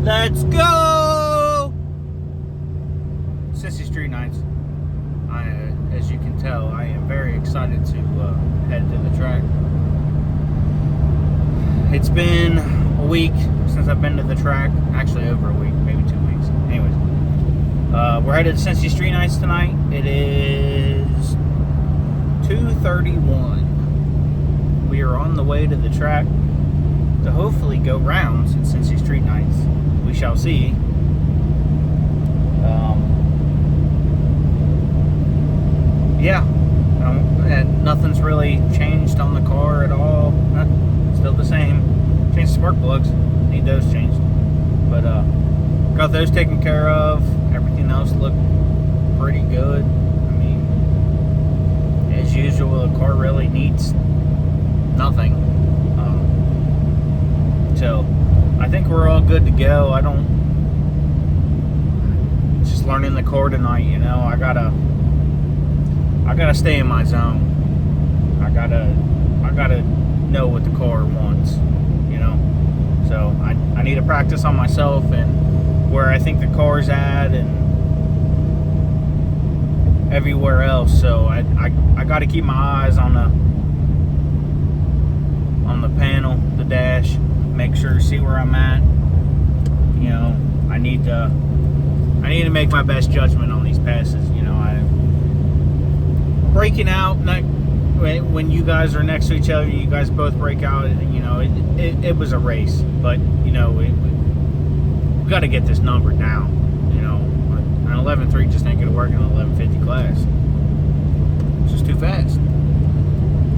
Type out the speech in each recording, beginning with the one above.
Let's go! Cincy Street Nights. As you can tell, I am very excited to head to the track. It's been a week since I've been to the track. Actually, over a week, maybe 2 weeks. Anyways, we're headed to Cincy Street Nights tonight. It is 2:31. We are on the way to the track to hopefully go rounds at Cincy Street Nights. We shall see. Yeah, and nothing's really changed on the car at all. Still the same. Changed spark plugs. Need those changed. But got those taken care of. Everything else looked pretty good. I mean, as usual, the car really needs nothing. So I think we're all good to go. Just learning the car tonight, you know. I gotta stay in my zone. I gotta know what the car wants, you know. So I need to practice on myself and where I think the car's at and everywhere else. So I gotta keep my eyes on the panel, the dash. Make sure to see where I'm at. You know, I need to make my best judgment on these passes. You know, breaking out when you guys are next to each other, you guys both break out. You know, it was a race, but you know we got to get this number down. You know, an 11.3 just ain't gonna work in an 11.50 class. It's just too fast.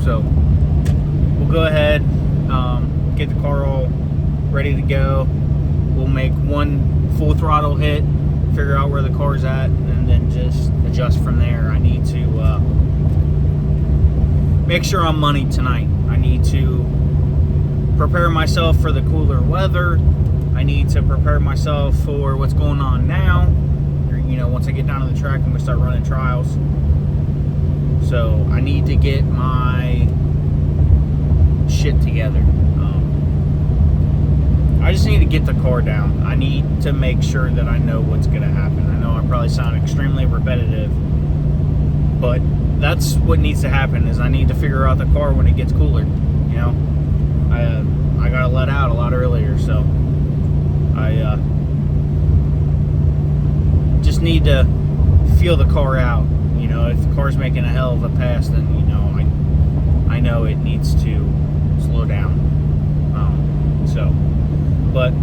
So we'll go ahead. Get the car all ready to go. We'll make one full throttle hit, figure out where the car's at, and then just adjust from there. I need to make sure I'm money tonight. I need to prepare myself for the cooler weather. I need to prepare myself for what's going on now. You know, once I get down to the track, I'm gonna start running trials. So I need to get my shit together. I just need to get the car down. I need to make sure that I know what's going to happen. I know I probably sound extremely repetitive, but that's what needs to happen. Is I need to figure out the car when it gets cooler. You know, I got to let out a lot earlier, so I just need to feel the car out. You know, if the car's making a hell of a pass, then you know I know it needs to slow down. But,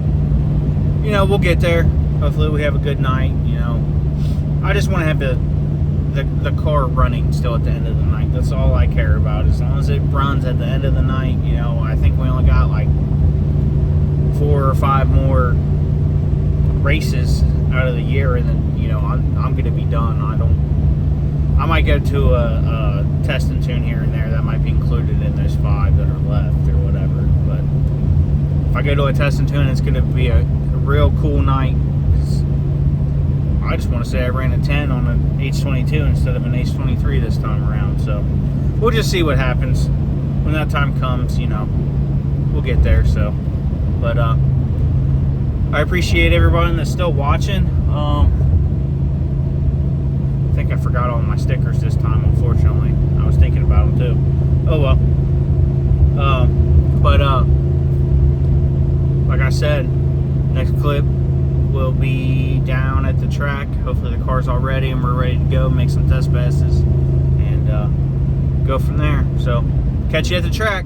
you know, we'll get there. Hopefully we have a good night, you know. I just want to have the car running still at the end of the night. That's all I care about. As long as it runs at the end of the night, you know. I think we only got like 4 or 5 more races out of the year, and then, you know, I'm going to be done. I might go to a test and tune here and there. That might be included in those 5 that are left or whatever. But if I go to a test and tune, it's going to be a real cool night. I just want to say I ran a 10 on an H22 instead of an H23 this time around. So we'll just see what happens when that time comes. You know, we'll get there. So, but I appreciate everyone that's still watching. I think I forgot all my stickers this time, unfortunately. I was thinking about them too. Oh well. Like I said, next clip will be down at the track. Hopefully the car's all ready and we're ready to go, make some test passes, and go from there. So catch you at the track.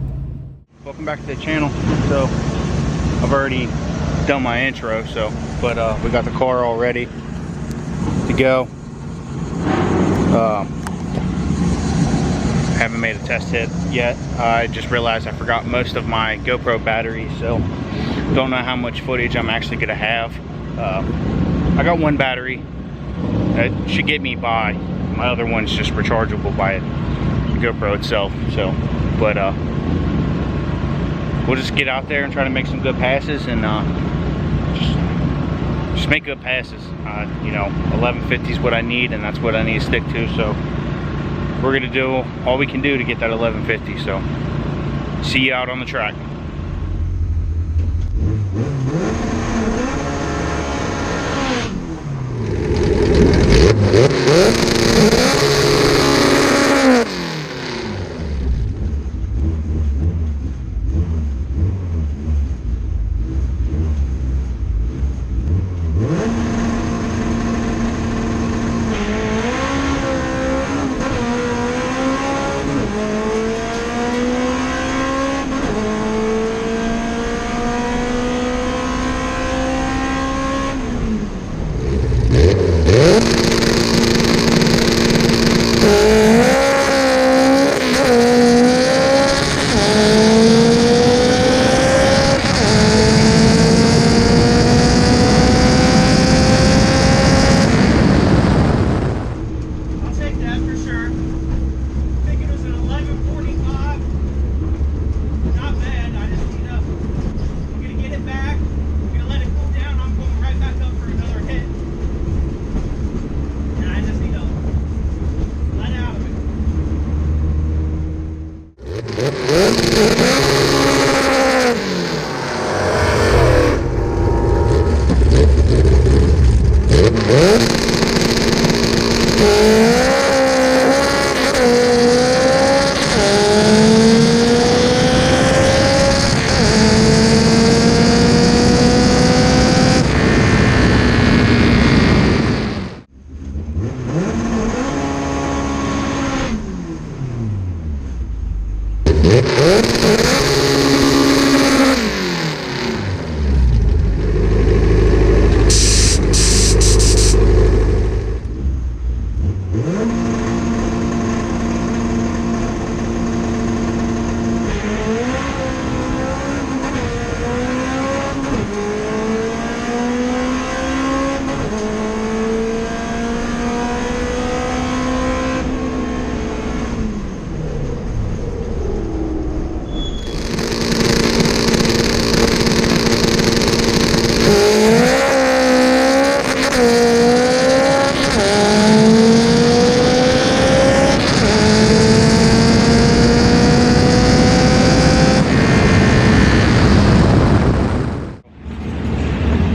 Welcome back to the channel. So I've already done my intro, but we got the car all ready to go. Haven't made a test hit yet. I just realized I forgot most of my GoPro battery, so don't know how much footage I'm actually gonna have. I got one battery that should get me by. My other one's just rechargeable by GoPro itself. So, but we'll just get out there and try to make some good passes, and just make good passes. You know, 1150 is what I need, and that's what I need to stick to. So we're gonna do all we can do to get that 1150. So see you out on the track.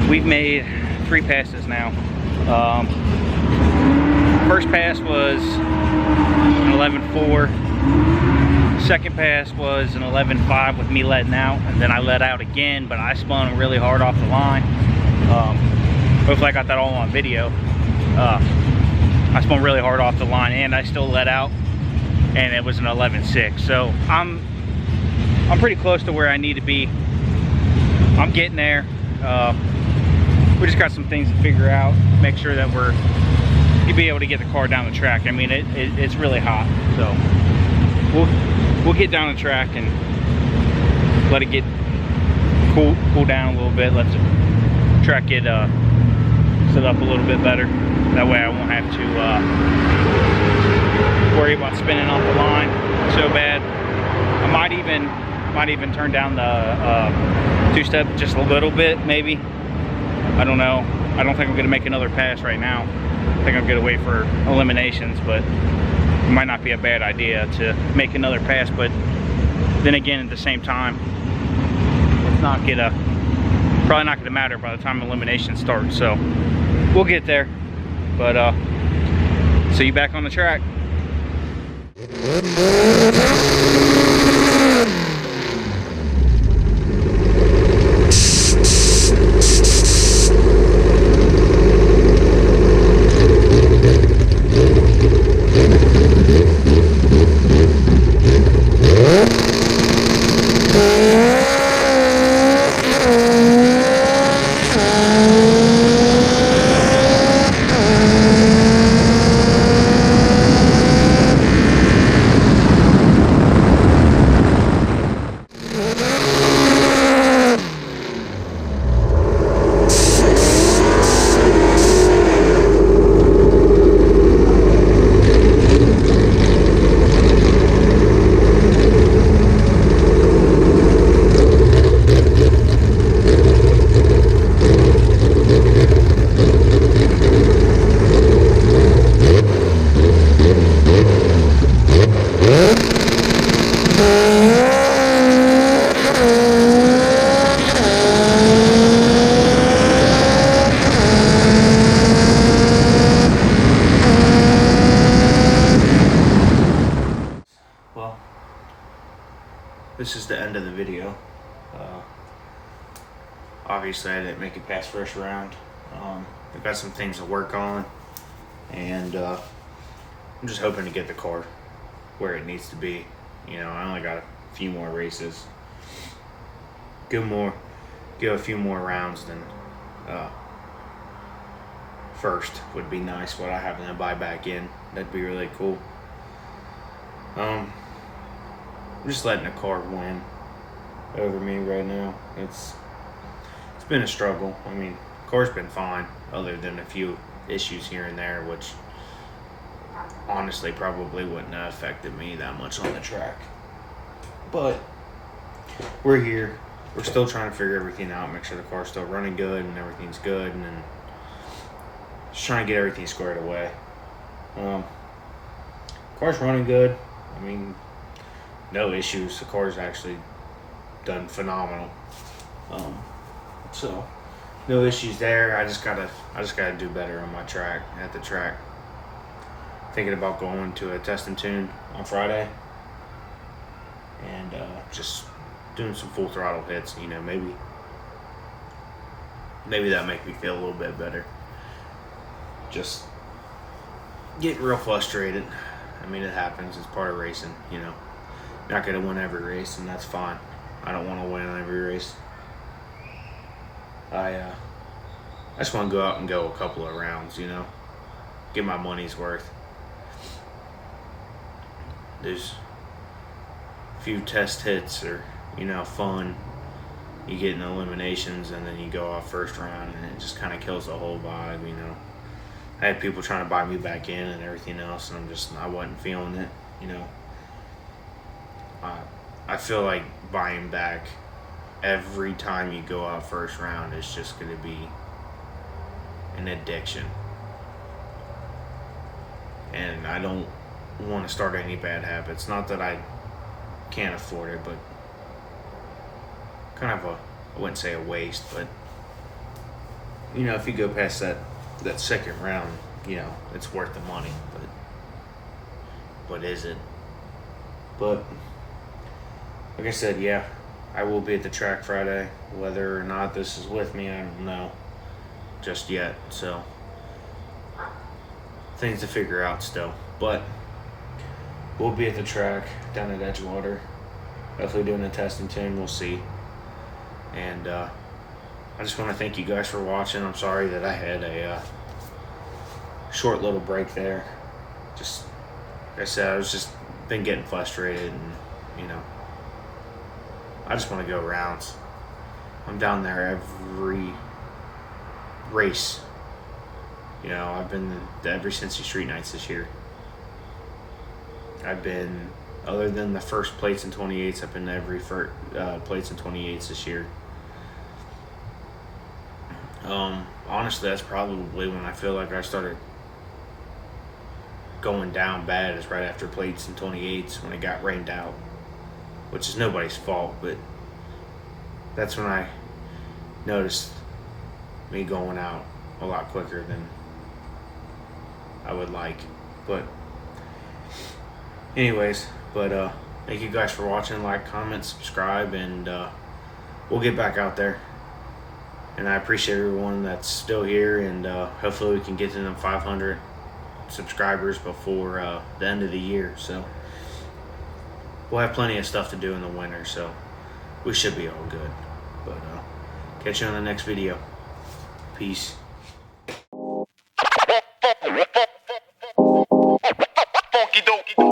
We've made 3 passes now. First pass was an 11.4. Second pass was an 11.5 with me letting out, and then I let out again, but I spun really hard off the line. Hopefully I got that all on video. I spun really hard off the line, and I still let out, and it was an 11.6. So I'm pretty close to where I need to be. I'm getting there. We just got some things to figure out, make sure that you'll be able to get the car down the track. I mean, it's really hot, so we'll get down the track and let it get cool down a little bit. Let the track get set up a little bit better. That way I won't have to worry about spinning off the line so bad. I might even turn down the two-step just a little bit, maybe. I don't know. I don't think I'm gonna make another pass right now. I think I'm gonna wait for eliminations, but it might not be a bad idea to make another pass. But then again, at the same time, it's probably not gonna matter by the time elimination starts. So we'll get there. But see you back on the track. this is the end of the video. Obviously, I didn't make it past first round. I've got some things to work on, and I'm just hoping to get the car where it needs to be. You know, I only got a few more races. Go a few more rounds than first would be nice. What I happen to buy back in, that'd be really cool. I'm just letting the car win over me right now. It's been a struggle. I mean, the car's been fine, other than a few issues here and there, which honestly probably wouldn't have affected me that much on the track. But we're here. We're still trying to figure everything out, make sure the car's still running good and everything's good, and then just trying to get everything squared away. Car's running good. I mean, no issues. The car's actually done phenomenal. So no issues there. I just gotta do better on my track, at the track. Thinking about going to a test and tune on Friday, and just doing some full throttle hits. You know, maybe that make me feel a little bit better. Just getting real frustrated. I mean, it happens. It's part of racing. You know, not gonna win every race, and that's fine. I don't want to win every race. I just want to go out and go a couple of rounds, you know, get my money's worth. There's a few test hits, or, you know, fun. You get in eliminations, and then you go off first round, and it just kind of kills the whole vibe, you know. I had people trying to buy me back in and everything else, and I wasn't feeling it, you know. I feel like buying back every time you go out first round is just going to be an addiction. And I don't want to start any bad habits. Not that I can't afford it, but kind of I wouldn't say a waste, but, you know, if you go past that second round, you know, it's worth the money, but is it? But like I said, yeah, I will be at the track Friday. Whether or not this is with me, I don't know just yet. So things to figure out still. But we'll be at the track down at Edgewater. Hopefully doing a test and tune. We'll see. And I just want to thank you guys for watching. I'm sorry that I had a short little break there. Just like I said, I was just been getting frustrated, and, you know, I just want to go rounds. I'm down there every race. You know, I've been to every Cincy Street Nights this year. I've been, other than the first plates and 28s, I've been to every plates and 28s this year. Honestly, that's probably when I feel like I started going down bad, is right after plates and 28s, when it got rained out. Which is nobody's fault, but that's when I noticed me going out a lot quicker than I would like. But anyways, thank you guys for watching. Like, comment, subscribe, and we'll get back out there. And I appreciate everyone that's still here, and hopefully we can get to them 500 subscribers before the end of the year. So we'll have plenty of stuff to do in the winter, so we should be all good. But catch you on the next video. Peace.